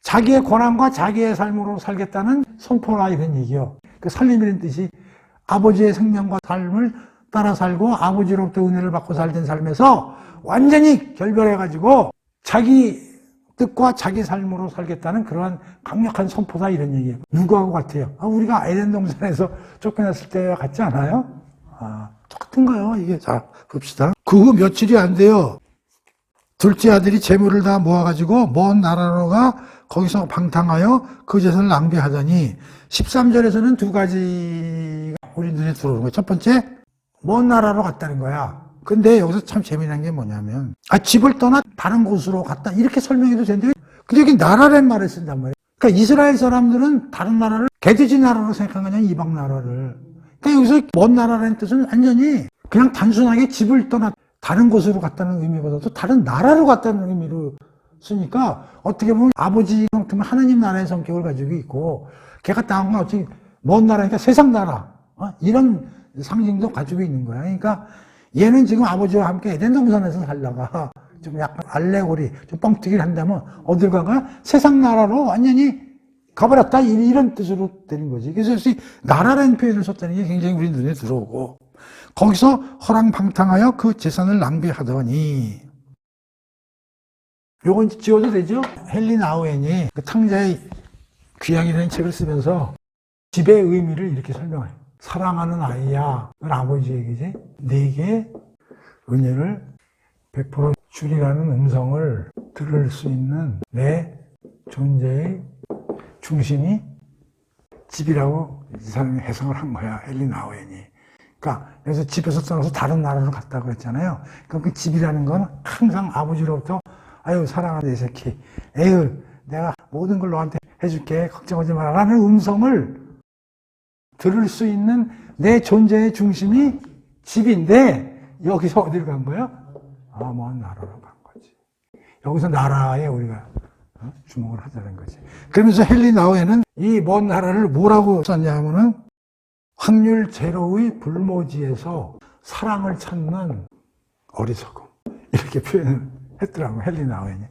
자기의 권한과 자기의 삶으로 살겠다는 선포라 이런 얘기요. 그 살림이라는 뜻이 아버지의 생명과 삶을 따라 살고 아버지로부터 은혜를 받고 살던 삶에서 완전히 결별해가지고 자기 뜻과 자기 삶으로 살겠다는 그러한 강력한 선포다 이런 얘기예요. 누구하고 같아요? 우리가 에덴 동산에서 쫓겨났을 때와 같지 않아요? 똑같은 거예요. 이게 자 봅시다. 그 후 며칠이 안 돼요. 둘째 아들이 재물을 다 모아가지고 먼 나라로 가 거기서 방탕하여 그 재산을 낭비하더니 13절에서는 2가지가 우리 눈에 들어오는 거예요. 첫 번째, 먼 나라로 갔다는 거야. 근데 여기서 참 재미난 게 뭐냐면 집을 떠나 다른 곳으로 갔다 이렇게 설명해도 되는데 근데 여기 나라란 말을 쓴단 말이에요. 그러니까 이스라엘 사람들은 다른 나라를 개돼지 나라로 생각한 거냐 이방 나라를. 그러니까 여기서 먼 나라라는 뜻은 완전히 그냥 단순하게 집을 떠나 다른 곳으로 갔다는 의미보다도 다른 나라로 갔다는 의미로 쓰니까 어떻게 보면 아버지 성격은 하나님 나라의 성격을 가지고 있고 걔가 나온 건 어찌 먼 나라니까 세상 나라 이런 상징도 가지고 있는 거야. 그러니까 얘는 지금 아버지와 함께 에덴 동산에서 살다가 좀 약간 알레고리, 좀 뻥튀기를 한다면 어딜 가가 세상 나라로 완전히 가버렸다 이런 뜻으로 되는 거지. 그래서 나라라는 표현을 썼다는 게 굉장히 우리 눈에 들어오고 거기서 허랑방탕하여 그 재산을 낭비하더니 요건 지워도 되죠? 헨리 나우엔이 그 탕자의 귀향이라는 책을 쓰면서 집의 의미를 이렇게 설명해요. 사랑하는 아이야, 그건 아버지 얘기지. 내게 은혜를 베풀어 주리라는 음성을 들을 수 있는 내 존재의 중심이 집이라고 이 사람이 해석을 한 거야, 헨리 나우엔이. 그러니까 여기서 집에서 떠나서 다른 나라로 갔다고 그랬잖아요. 그러니까 그 집이라는 건 항상 아버지로부터 아유 사랑하는 내 새끼, 에휴 내가 모든 걸 너한테 해줄게, 걱정하지 마라 라는 음성을 들을 수 있는 내 존재의 중심이 집인데 여기서 어디로 간 거야? 먼 나라로 간 거지. 여기서 나라에 우리가 주목을 하자는 거지. 그러면서 헨리 나우엔은 이 먼 나라를 뭐라고 썼냐 하면은 확률 제로의 불모지에서 사랑을 찾는 어리석음 이렇게 표현을 했더라고요. 헨리 나우엔이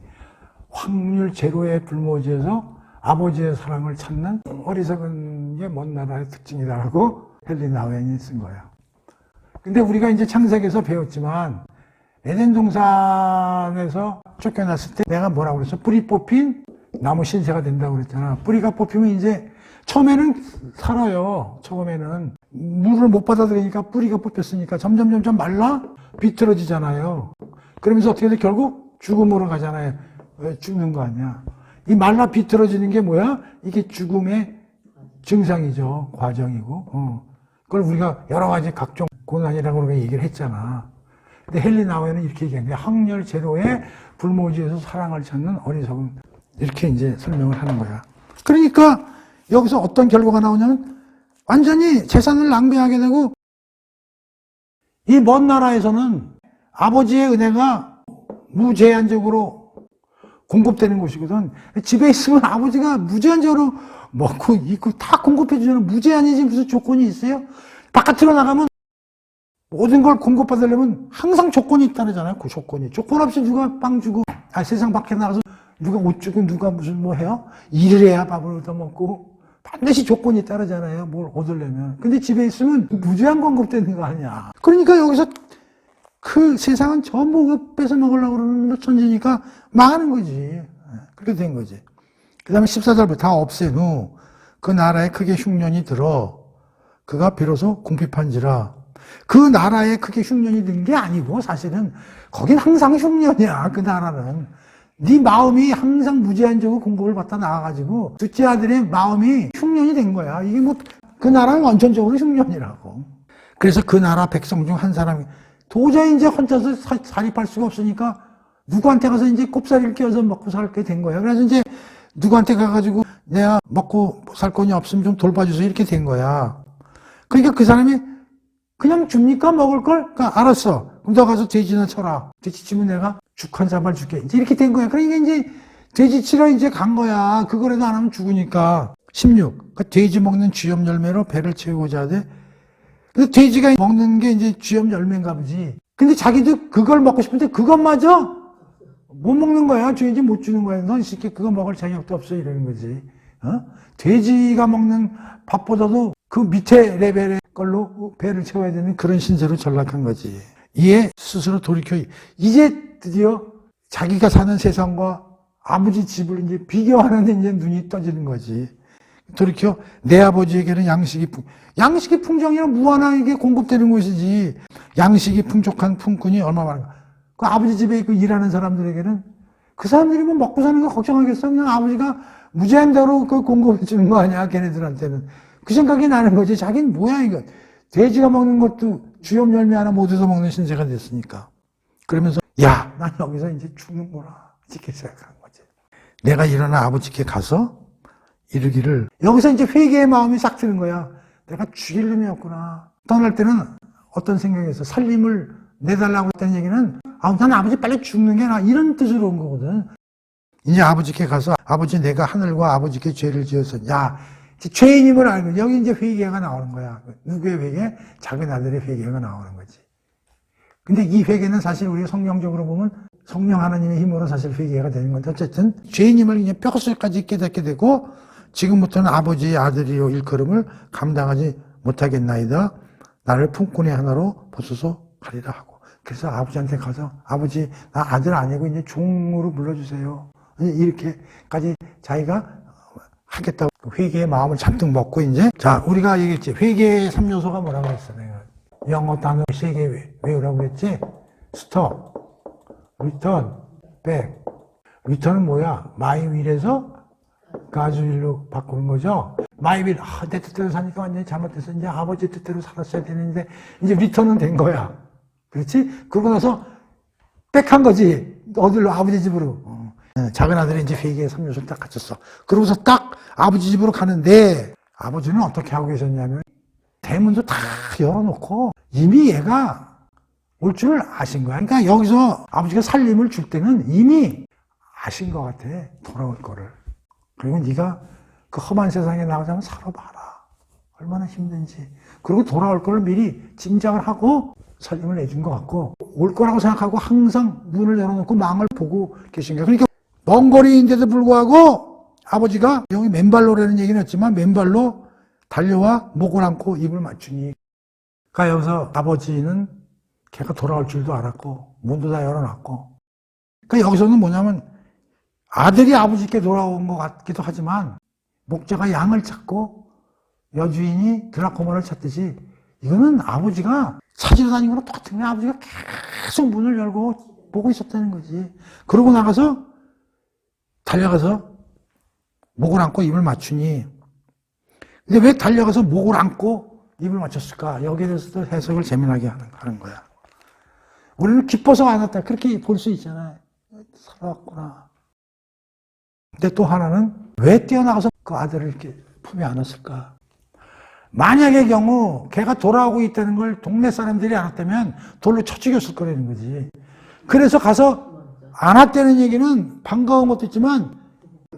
확률 제로의 불모지에서 아버지의 사랑을 찾는 어리석은 게 먼 나라의 특징이라고 헨리 나우엔이 쓴 거예요. 근데 우리가 이제 창세기에서 배웠지만 에덴 동산에서 쫓겨났을 때 내가 뭐라고 그랬어? 뿌리 뽑힌 나무 신세가 된다고 그랬잖아. 뿌리가 뽑히면 이제 처음에는 살아요. 처음에는 물을 못 받아들이니까 뿌리가 뽑혔으니까 점점 말라 비틀어지잖아요. 그러면서 어떻게 돼? 결국 죽음으로 가잖아요. 왜 죽는 거 아니야? 이 말라 비틀어지는 게 뭐야? 이게 죽음의 증상이죠. 과정이고. 그걸 우리가 여러 가지 각종 고난이라고 우리가 얘기를 했잖아. 근데 헨리 나우엔은 이렇게 얘기하는데 확률 제로의 불모지에서 사랑을 찾는 어리석음 이렇게 이제 설명을 하는 거야. 그러니까 여기서 어떤 결과가 나오냐면 완전히 재산을 낭비하게 되고 이 먼 나라에서는 아버지의 은혜가 무제한적으로 공급되는 곳이거든. 집에 있으면 아버지가 무제한적으로 먹고 입고 다 공급해 주잖아. 무제한이지 무슨 조건이 있어요? 바깥으로 나가면 모든 걸 공급받으려면 항상 조건이 따르잖아요. 그 조건이. 조건 없이 누가 빵 주고, 세상 밖에 나가서 누가 옷 주고 누가 무슨 뭐 해요? 일을 해야 밥을 얻어 먹고 반드시 조건이 따르잖아요. 뭘 얻으려면. 근데 집에 있으면 무제한 공급되는 거 아니야. 그러니까 여기서 그 세상은 전부 뺏어 먹으려고 그러는 천지니까 망하는 거지. 그렇게 된 거지. 그 다음에 14절부터 다 없앤 후 그 나라에 크게 흉년이 들어 그가 비로소 궁핍한지라. 그 나라에 크게 흉년이 든 게 아니고 사실은 거긴 항상 흉년이야. 그 나라는 네 마음이 항상 무제한적으로 공급을 받다 나와가지고 둘째 아들의 마음이 흉년이 된 거야. 이게 뭐 그 나라는 원천적으로 흉년이라고. 그래서 그 나라 백성 중 한 사람이 도저히 이제 혼자서 살입할 수가 없으니까 누구한테 가서 이제 꼽사리를 끼워서 먹고 살게 된 거야. 그래서 이제 누구한테 가가지고 내가 먹고 살 거니 없으면 좀 돌봐주세요 이렇게 된 거야. 그러니까 그 사람이 그냥 줍니까? 먹을 걸? 그러니까 알았어. 그럼 너 가서 돼지나 쳐라. 돼지 치면 내가 죽 한 사발 줄게. 이제 이렇게 된 거야. 그러니까 이제 돼지 치러 이제 간 거야. 그거라도 안 하면 죽으니까. 16. 그러니까 돼지 먹는 쥐염 열매로 배를 채우고자 하되. 근데 돼지가 먹는 게 이제 쥐염 열매인가 보지. 근데 자기도 그걸 먹고 싶은데 그것마저 못 먹는 거야. 줘야지 못 주는 거야. 넌 쉽게 그거 먹을 자격도 없어. 이러는 거지. 돼지가 먹는 밥보다도 그 밑에 레벨의 걸로 배를 채워야 되는 그런 신세로 전락한 거지. 이에 스스로 돌이켜 이제 드디어 자기가 사는 세상과 아버지 집을 이제 비교하는 이제 눈이 떠지는 거지. 돌이켜 내 아버지에게는 양식이 풍정이란 무한하게 공급되는 곳이지. 양식이 풍족한 품꾼이 얼마 많은가. 그 아버지 집에 그 일하는 사람들에게는 그 사람들이 뭐 먹고 사는 거 걱정하겠어? 그냥 아버지가 무제한대로 그 공급해 주는 거 아니야, 걔네들한테는. 그 생각이 나는 거지. 자기는 뭐야, 이거. 돼지가 먹는 것도 주염 열매 하나 못 얻어 먹는 신세가 됐으니까. 그러면서, 야, 난 여기서 이제 죽는구나. 이렇게 생각한 거지. 내가 일어나 아버지께 가서 이르기를, 여기서 이제 회개의 마음이 싹 드는 거야. 내가 죽일 놈이었구나. 떠날 때는 어떤 생각에서 살림을 내달라고 했다는 얘기는 난 아버지 빨리 죽는 게 나아 이런 뜻으로 온 거거든. 이제 아버지께 가서 아버지 내가 하늘과 아버지께 죄를 지어서 야 죄인임을 알고 여기 이제 회개가 나오는 거야. 누구의 회개? 작은 아들의 회개가 나오는 거지. 근데 이 회개는 사실 우리가 성경적으로 보면 성령 하나님의 힘으로 사실 회개가 되는 건데 어쨌든 죄인임을 이제 뼈가슬까지 깨닫게 되고 지금부터는 아버지의 아들이요 일컬음을 감당하지 못하겠나이다. 나를 품꾼의 하나로 보소서 하리라 하고. 그래서 아버지한테 가서 아버지 나 아들 아니고 이제 종으로 불러주세요. 이렇게까지 자기가 하겠다고 회개의 마음을 잔뜩 먹고 이제 자 우리가 얘기했지 회개의 3요소가 뭐라고 했어 내가 영어 단어 3개 외우라고 그랬지. 스톱, 리턴, 백. 리턴은 뭐야? 마이 윌에서 God's will로 바꾸는 거죠. 마이 윌, 내 뜻대로 사니까 완전히 잘못돼서 이제 아버지 뜻대로 살았어야 되는데 이제 리턴은 된 거야. 그렇지? 그러고 나서 백한 거지. 어디로? 아버지 집으로. 작은 아들이 이제 회개의 3요소를 딱 갖췄어. 그러고서 딱 아버지 집으로 가는데 아버지는 어떻게 하고 계셨냐면 대문도 다 열어놓고 이미 얘가 올 줄 아신 거야. 그러니까 여기서 아버지가 살림을 줄 때는 이미 아신 것 같아. 돌아올 거를. 그리고 네가 그 험한 세상에 나가자면 살아봐라. 얼마나 힘든지. 그리고 돌아올 거를 미리 짐작을 하고 살림을 내준 것 같고 올 거라고 생각하고 항상 문을 열어놓고 망을 보고 계신 거야. 그러니까 먼 거리인데도 불구하고 아버지가 여기 맨발로라는 얘기는 했지만 맨발로 달려와 목을 안고 입을 맞추니 그러니까 여기서 아버지는 걔가 돌아올 줄도 알았고 문도 다 열어놨고 그러니까 여기서는 뭐냐면 아들이 아버지께 돌아온 것 같기도 하지만 목자가 양을 찾고 여주인이 드라코마를 찾듯이 이거는 아버지가 찾으러 다니는 거랑 똑같은 거야. 아버지가 계속 문을 열고 보고 있었다는 거지. 그러고 나가서 달려가서 목을 안고 입을 맞추니 근데 왜 달려가서 목을 안고 입을 맞췄을까? 여기에 대해서도 해석을 재미나게 하는 거야. 우리는 기뻐서 안 왔다. 그렇게 볼 수 있잖아요. 살아왔구나. 근데 또 하나는 왜 뛰어나가서 그 아들을 이렇게 품에 안았을까? 만약의 경우 걔가 돌아오고 있다는 걸 동네 사람들이 알았다면 돌로 쳐 죽였을 거라는 거지. 그래서 가서 안았다는 얘기는 반가운 것도 있지만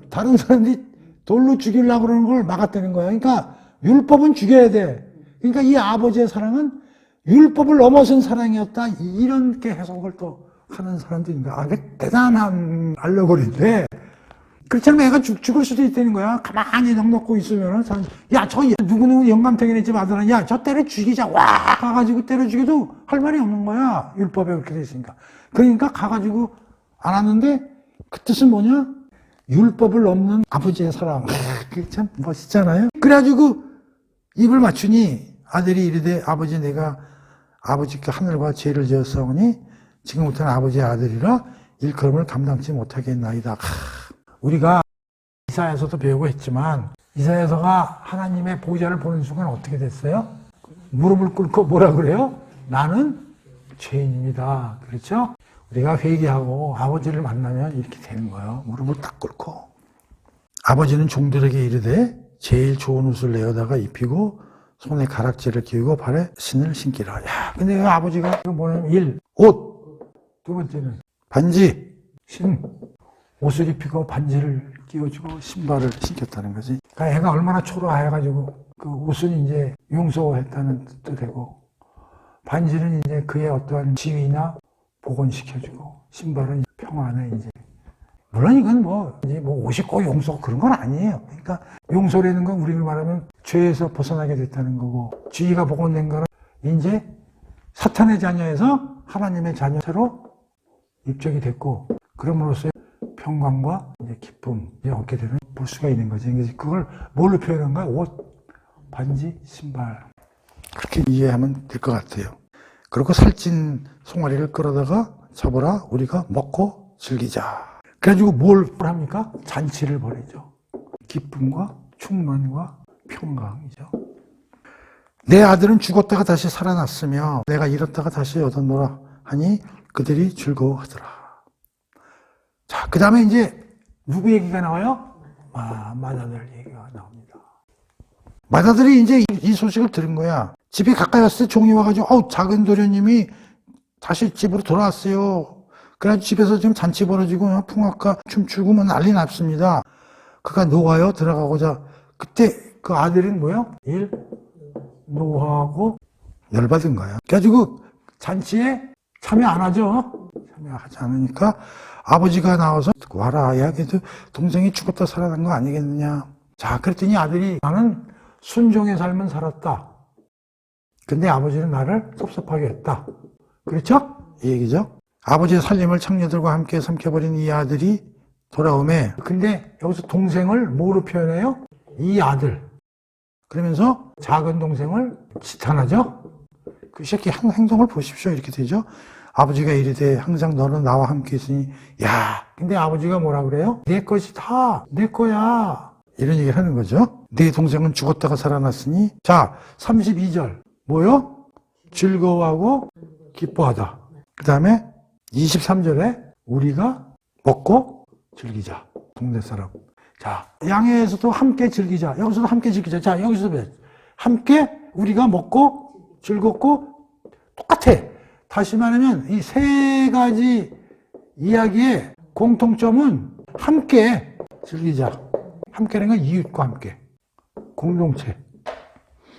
다른 사람들이 돌로 죽이려고 그러는 걸 막았다는 거야. 그러니까 율법은 죽여야 돼. 그러니까 이 아버지의 사랑은 율법을 넘어선 사랑이었다. 이렇게 해석을 또 하는 사람들인가. 아, 그게 대단한 알레고리인데 그렇지 않으면 애가 죽을 수도 있다는 거야. 가만히 넉넉고 있으면은 야, 저 누구누구 영감탱이네 집 아들은 야, 저 때려 죽이자. 와! 가가지고 때려 죽여도 할 말이 없는 거야. 율법에 그렇게 돼 있으니까. 그러니까 가가지고 안 왔는데 그 뜻은 뭐냐? 율법을 넘는 아버지의 사랑. 그게 참 멋있잖아요. 그래가지고 입을 맞추니 아들이 이르되 아버지 내가 아버지께 하늘과 죄를 지었사오니 지금부터는 아버지의 아들이라 일컬음을 감당치 못하겠나이다. 우리가 이사야서도 배우고 했지만 이사야서가 하나님의 보좌를 보는 순간 어떻게 됐어요? 무릎을 꿇고 뭐라 그래요? 나는 죄인입니다. 그렇죠? 우리가 회개하고 아버지를 만나면 이렇게 되는 거예요. 무릎을 딱 꿇고 아버지는 종들에게 이르되 제일 좋은 옷을 내어다가 입히고 손에 가락지를 끼우고 발에 신을 신기라. 야, 근데 그 아버지가 뭐냐면 1. 옷. 두 번째는 반지, 신. 옷을 입히고 반지를 끼워주고 신발을 신겼다는 거지. 그러니까 애가 얼마나 초라해가지고 그 옷은 이제 용서했다는 뜻도 되고 반지는 이제 그의 어떠한 지위나 복원시켜주고 신발은 평안에 이제 물론 이건 뭐 옷이 꼭 용서 그런 건 아니에요. 그러니까 용서라는 건 우리가 말하면 죄에서 벗어나게 됐다는 거고 지위가 복원된 거는 이제 사탄의 자녀에서 하나님의 자녀로 입적이 됐고 그럼으로써 평강과 이제 기쁨 얻게 되는 볼 수가 있는 거지. 그래서 그걸 뭘로 표현한 거야? 옷, 반지, 신발. 그렇게 이해하면 될 것 같아요. 그리고 살찐 송아리를 끌어다가 잡아라 우리가 먹고 즐기자. 그래가지고 뭘 합니까? 잔치를 벌이죠. 기쁨과 충만과 평강이죠. 내 아들은 죽었다가 다시 살아났으며 내가 잃었다가 다시 얻었노라 하니 그들이 즐거워하더라. 자, 그 다음에 이제 누구 얘기가 나와요? 맏아들 얘기가 나옵니다. 맏아들이 이제 이 소식을 들은 거야. 집에 가까이 왔을 때 종이 와가지고, 작은 도련님이 다시 집으로 돌아왔어요. 그래가지고 집에서 지금 잔치 벌어지고, 풍악과 춤추고 뭐 난리 났습니다. 그가 노가요 들어가고자, 그때 그 아들은 뭐요? 노하고 열받은 거야. 그래가지고 잔치에 참여 안 하죠. 참여하지 않으니까 아버지가 나와서 와라. 야, 그래도 동생이 죽었다 살아난 거 아니겠느냐. 자, 그랬더니 아들이 나는 순종의 삶은 살았다. 근데 아버지는 나를 섭섭하게 했다. 그렇죠? 이 얘기죠. 아버지의 살림을 창녀들과 함께 삼켜버린 이 아들이 돌아오매. 근데 여기서 동생을 뭐로 표현해요? 이 아들. 그러면서 작은 동생을 지탄하죠. 그 새끼 행동을 보십시오. 이렇게 되죠. 아버지가 이르되 항상 너는 나와 함께 있으니 야, 근데 아버지가 뭐라 그래요? 내 것이 다 내 거야. 이런 얘기를 하는 거죠. 내 동생은 죽었다가 살아났으니. 자, 32절 뭐요? 즐거워하고 기뻐하다. 그 다음에 23절에 우리가 먹고 즐기자. 동네 사람. 자, 양해에서도 함께 즐기자. 여기서도 함께 즐기자. 자, 여기서도 함께 우리가 먹고 즐겁고 똑같아. 다시 말하면 이 세 가지 이야기의 공통점은 함께 즐기자. 함께라는 건 이웃과 함께. 공동체.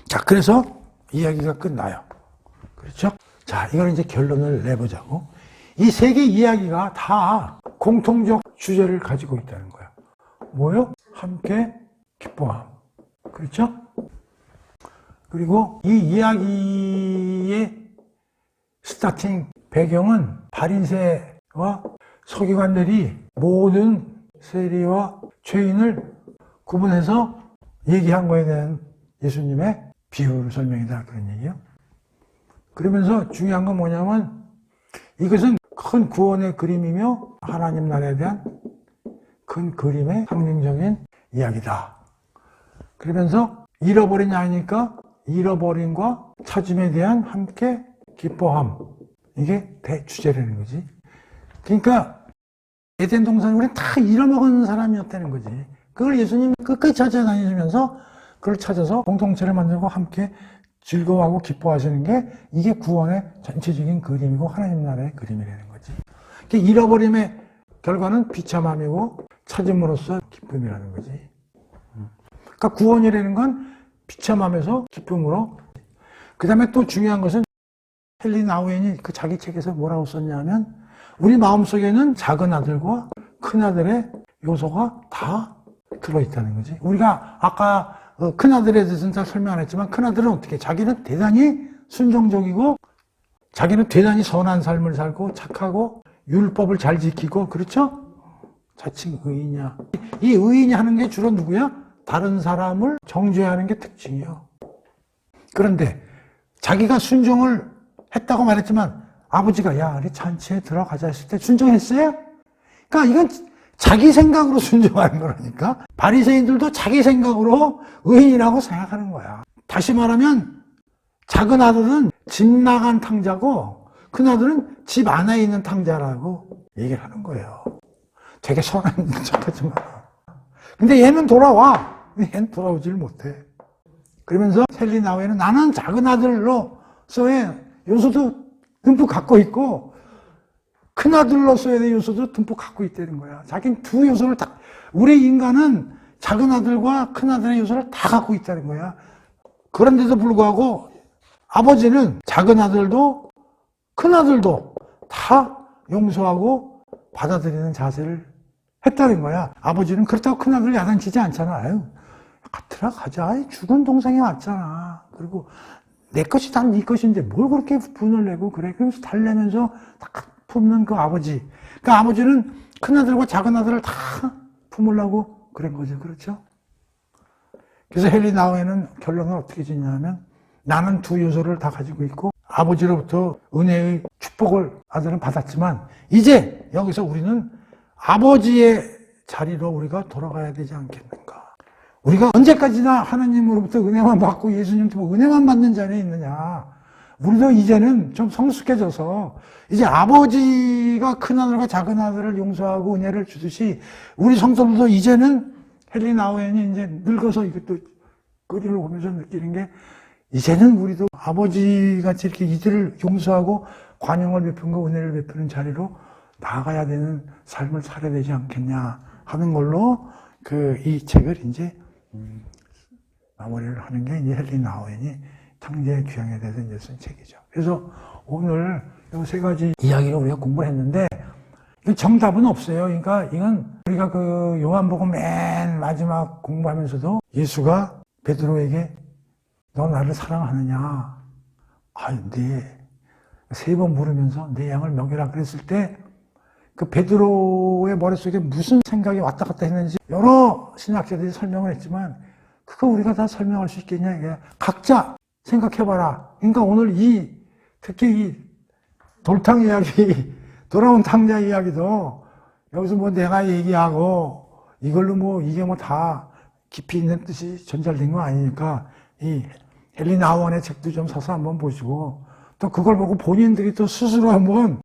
자, 그래서 이야기가 끝나요. 그렇죠? 자, 이걸 이제 결론을 내보자고. 이 세 개 이야기가 다 공통적 주제를 가지고 있다는 거야. 뭐요? 함께 기뻐함. 그렇죠? 그리고 이 이야기의 스타팅 배경은 바리새와 서기관들이 모든 세리와 죄인을 구분해서 얘기한 거에 대한 예수님의 비유 설명이다. 그런 얘기요. 그러면서 중요한 건 뭐냐면 이것은 큰 구원의 그림이며 하나님 나라에 대한 큰 그림의 상징적인 이야기다. 그러면서 잃어버린 아이니까 잃어버림과 찾음에 대한 함께 기뻐함. 이게 대주제라는 거지. 그러니까 에덴 동산을 우리는 다 잃어먹은 사람이었다는 거지. 그걸 예수님이 끝까지 찾아다니시면서 그걸 찾아서 공동체를 만들고 함께 즐거워하고 기뻐하시는 게 이게 구원의 전체적인 그림이고 하나님 나라의 그림이라는 거지. 그러니까 잃어버림의 결과는 비참함이고 찾음으로써 기쁨이라는 거지. 그러니까 구원이라는 건 비참함에서 기쁨으로. 그 다음에 또 중요한 것은 헨리 나우엔이 그 자기 책에서 뭐라고 썼냐면 우리 마음속에는 작은 아들과 큰 아들의 요소가 다 들어있다는 거지. 우리가 아까 큰 아들에 대해서는 잘 설명 안 했지만 큰 아들은 어떻게? 자기는 대단히 순종적이고 자기는 대단히 선한 삶을 살고 착하고 율법을 잘 지키고 그렇죠? 자칭 의인이야. 이 의인이 하는 게 주로 누구야? 다른 사람을 정죄하는 게 특징이에요. 그런데 자기가 순종을 했다고 말했지만 아버지가 야 우리 잔치에 들어가자 했을 때 순종했어요? 그러니까 이건 자기 생각으로 순종하는 거라니까. 바리새인들도 자기 생각으로 의인이라고 생각하는 거야. 다시 말하면 작은 아들은 집 나간 탕자고 큰 아들은 집 안에 있는 탕자라고 얘기를 하는 거예요. 되게 선한 척하지만 근데 얘는 돌아와. 얘는 돌아오질 못해. 그러면서 헨리 나우엔은 나는 작은 아들로서의 요소도 듬뿍 갖고 있고 큰 아들로서의 요소도 듬뿍 갖고 있다는 거야. 자기는 두 요소를 다, 우리 인간은 작은 아들과 큰 아들의 요소를 다 갖고 있다는 거야. 그런데도 불구하고 아버지는 작은 아들도 큰 아들도 다 용서하고 받아들이는 자세를 했다는 거야. 아버지는 그렇다고 큰 아들을 야단치지 않잖아. 아유, 들어가자. 아이, 죽은 동생이 왔잖아. 그리고 내 것이 다 네 것인데 뭘 그렇게 분을 내고 그래. 그러면서 달래면서 딱 품는 그 아버지. 그 아버지는 큰 아들과 작은 아들을 다 품으려고 그런 거죠. 그렇죠? 그래서 헨리 나우엔은 결론을 어떻게 짓냐면 나는 두 요소를 다 가지고 있고 아버지로부터 은혜의 축복을 아들은 받았지만 이제 여기서 우리는 아버지의 자리로 우리가 돌아가야 되지 않겠는가. 우리가 언제까지나 하나님으로부터 은혜만 받고 예수님도 은혜만 받는 자리에 있느냐. 우리도 이제는 좀 성숙해져서 이제 아버지가 큰 아들과 작은 아들을 용서하고 은혜를 주듯이 우리 성도들도 이제는 헨리 나우엔이 이제 늙어서 이것도 그림을 보면서 느끼는 게 이제는 우리도 아버지같이 이렇게 이들을 용서하고 관용을 베푼고 은혜를 베푸는 자리로 나아가야 되는 삶을 살아야 되지 않겠냐 하는 걸로 이 책을 이제 마무리를 하는 게 이제 헨리 나우엔이 창조의 귀향에 대해서 이제 쓴 책이죠. 그래서 오늘 이 세 가지 이야기를 우리가 공부를 했는데 정답은 없어요. 그러니까 이건 우리가 그 요한복음 맨 마지막 공부하면서도 예수가 베드로에게 너 나를 사랑하느냐? 네. 세 번 물으면서 내 양을 먹이라 그랬을 때 그 베드로의 머릿속에 무슨 생각이 왔다 갔다 했는지 여러 신학자들이 설명을 했지만 그거 우리가 다 설명할 수 있겠냐? 이게 각자 생각해봐라. 그러니까 오늘 특히 이 돌탕 이야기, 돌아온 탕자 이야기도 여기서 뭐 내가 얘기하고 이걸로 이게 다 깊이 있는 뜻이 전달된 거 아니니까 이 헨리 나우엔의 책도 좀 사서 한번 보시고 또 그걸 보고 본인들이 또 스스로 한번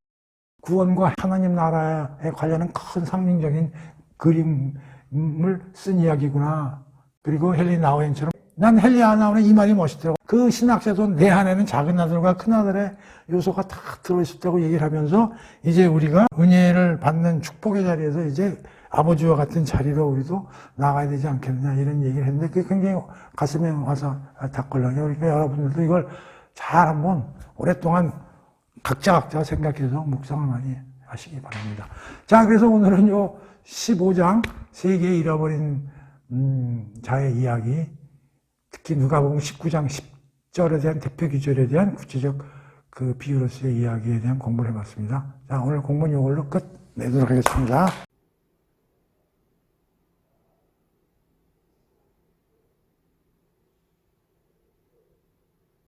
구원과 하나님 나라에 관련한 큰 상징적인 그림을 쓴 이야기구나. 그리고 헨리 나우엔처럼 난 헨리 나우엔의 이 말이 멋있더라고. 그 신학자도 내 안에는 작은 아들과 큰 아들의 요소가 다 들어있었다고 얘기를 하면서 이제 우리가 은혜를 받는 축복의 자리에서 이제 아버지와 같은 자리로 우리도 나가야 되지 않겠느냐 이런 얘기를 했는데 그게 굉장히 가슴에 와서 닿걸랑요. 그러니까 여러분들도 이걸 잘 한번 오랫동안 각자 생각해서 묵상을 많이 하시기 바랍니다. 자, 그래서 오늘은 요 15장 세계에 잃어버린 자의 이야기, 특히 누가복음 19장 10절에 대한 대표 기절에 대한 구체적 그 비유로서의 이야기에 대한 공부를 해봤습니다. 자, 오늘 공부는 이걸로 끝내도록 하겠습니다.